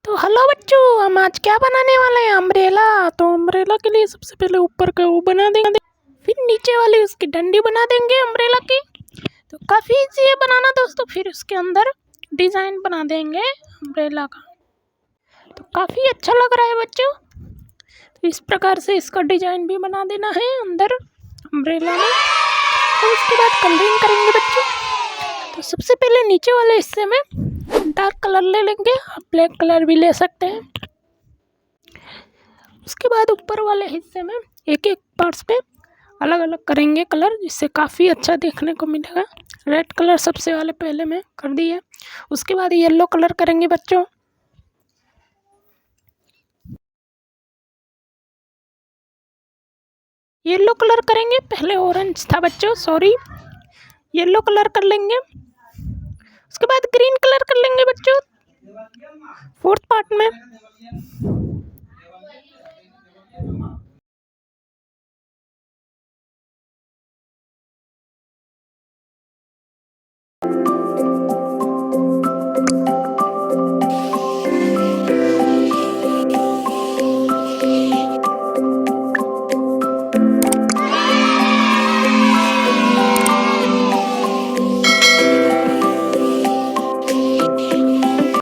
तो हेलो बच्चों, हम आज क्या बनाने वाले हैं? अम्ब्रेला। तो अम्ब्रेला के लिए सबसे पहले ऊपर का वो बना देंगे, फिर नीचे वाली उसकी डंडी बना देंगे अम्ब्रेला की। तो काफ़ी इजी है बनाना दोस्तों। फिर उसके अंदर डिज़ाइन बना देंगे अम्ब्रेला का। तो काफ़ी अच्छा लग रहा है बच्चों। तो इस प्रकार से इसका डिज़ाइन भी बना देना है अंदर अम्ब्रेला में। तो उसके बाद कलरिंग करेंगे बच्चों। तो सबसे पहले नीचे वाले हिस्से में डार्क कलर ले लेंगे, आप ब्लैक कलर भी ले सकते हैं। उसके बाद ऊपर वाले हिस्से में एक एक पार्ट्स पे अलग अलग करेंगे कलर, जिससे काफ़ी अच्छा देखने को मिलेगा। रेड कलर सबसे वाले पहले में कर दिए। उसके बाद येलो कलर करेंगे बच्चों। येलो कलर करेंगे, पहले ऑरेंज था बच्चों, सॉरी। येलो कलर कर लेंगे। उसके बाद ग्रीन कलर कर लेंगे बच्चों फोर्थ पार्ट में।